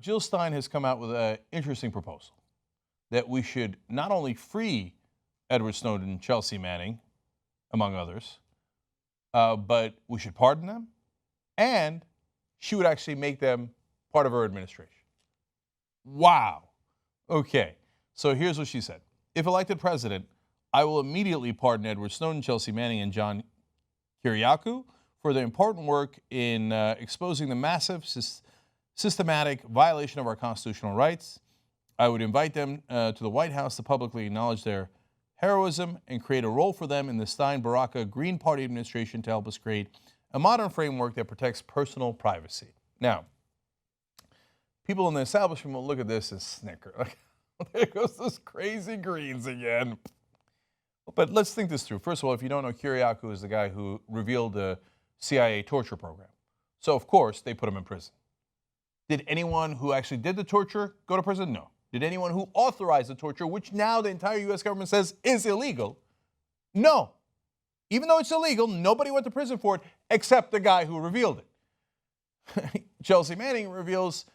Jill Stein has come out with an interesting proposal that we should not only free Edward Snowden and Chelsea Manning, among others, but we should pardon them, and she would actually make them part of her administration. Wow. Okay, so here's what she said. If elected president, I will immediately pardon Edward Snowden, Chelsea Manning, and John Kiriakou for their important work in exposing the massive systematic violation of our constitutional rights. I would invite them to the White House to publicly acknowledge their heroism and create a role for them in the Stein-Baraka Green Party administration to help us create a modern framework that protects personal privacy. Now, people in the establishment will look at this and snicker. Like, there goes those crazy Greens again. But let's think this through. First of all, if you don't know, Kiriakou is the guy who revealed the CIA torture program. So, of course, they put him in prison. Did anyone who actually did the torture go to prison? No. Did anyone who authorized the torture, which now the entire U.S. government says is illegal? No. Even though it's illegal, nobody went to prison for it except the guy who revealed it. Chelsea Manning reveals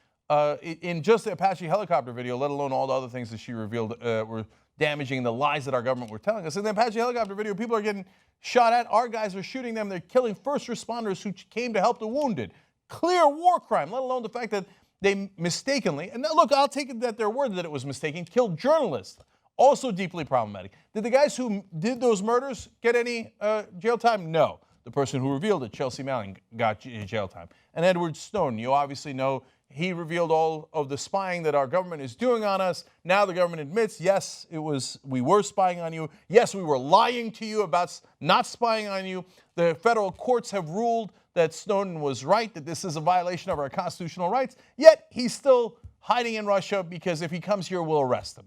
in just the Apache helicopter video, let alone all the other things that she revealed were damaging the lies that our government were telling us. In the Apache helicopter video, people are getting shot at. Our guys are shooting them. They're killing first responders who came to help the wounded. Clear war crime, let alone the fact that they mistakenly, and look, I'll take it at their word that it was mistaken, killed journalists. Also deeply problematic. Did the guys who did those murders get any jail time? No. The person who revealed it, Chelsea Manning, got jail time. And Edward Snowden, you obviously know, he revealed all of the spying that our government is doing on us. Now the government admits, yes, we were spying on you. Yes, we were lying to you about not spying on you. The federal courts have ruled that Snowden was right, that this is a violation of our constitutional rights. Yet he's still hiding in Russia because if he comes here, we'll arrest him.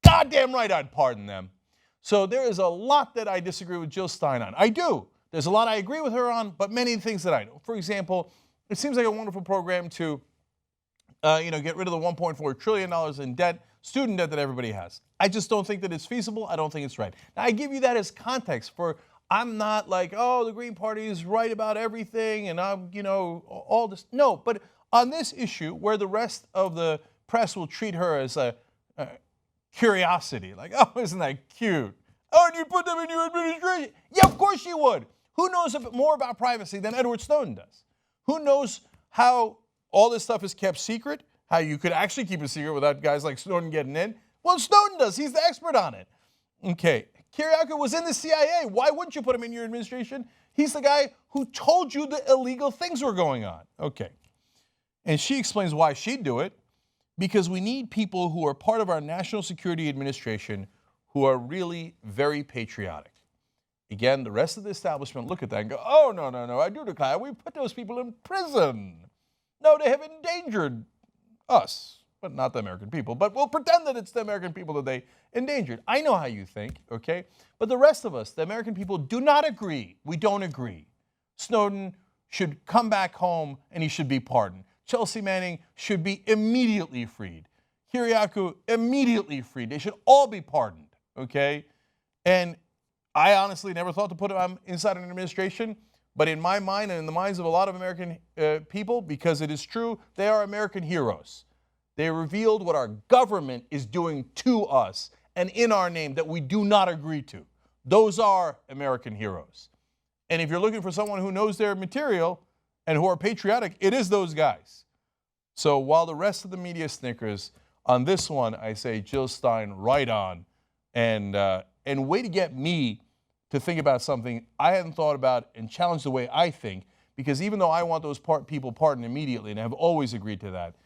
Goddamn right I'd pardon them. So there is a lot that I disagree with Jill Stein on. I do. There's a lot I agree with her on, but many things that I don't. For example, it seems like a wonderful program to get rid of the $1.4 trillion in debt, student debt that everybody has. I just don't think that it's feasible. I don't think it's right. Now, I give you that as context for I'm not like, oh, the Green Party is right about everything and I'm, all this. No, but on this issue where the rest of the press will treat her as a curiosity, like, oh, isn't that cute? Oh, and you put them in your administration? Yeah, of course you would. Who knows a bit more about privacy than Edward Snowden does? Who knows how all this stuff is kept secret? How you could actually keep it secret without guys like Snowden getting in? Well, Snowden does. He's the expert on it. Okay. Kiriakou was in the CIA. Why wouldn't you put him in your administration? He's the guy who told you the illegal things were going on. Okay. And she explains why she'd do it. Because we need people who are part of our national security administration who are really very patriotic. Again, the rest of the establishment look at that and go, oh, no, I do declare we put those people in prison. No, they have endangered us, but not the American people. But we'll pretend that it's the American people that they endangered. I know how you think, okay? But the rest of us, the American people, do not agree. We don't agree. Snowden should come back home and he should be pardoned. Chelsea Manning should be immediately freed. Kiriakou, immediately freed. They should all be pardoned, okay? And I honestly never thought to put them inside an administration, but in my mind and in the minds of a lot of American people, because it is true, they are American heroes. They revealed what our government is doing to us and in our name that we do not agree to. Those are American heroes. And if you're looking for someone who knows their material and who are patriotic, it is those guys. So while the rest of the media snickers, on this one, I say Jill Stein right on. And way to get me to think about something I hadn't thought about and challenge the way I think, because even though I want those people pardoned immediately, and I have always agreed to that,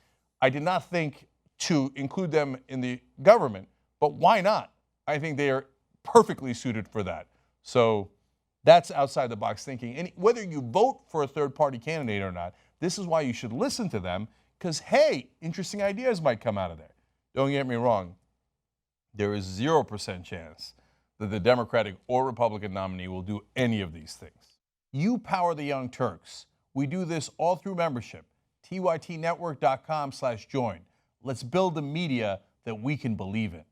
I did not think to include them in the government, but why not? I think they are perfectly suited for that. So that's outside the box thinking. And whether you vote for a third party candidate or not, this is why you should listen to them, because hey, interesting ideas might come out of there. Don't get me wrong. There is 0% chance that the Democratic or Republican nominee will do any of these things. You power the Young Turks. We do this all through membership. tytnetwork.com/join. Let's build the media that we can believe in.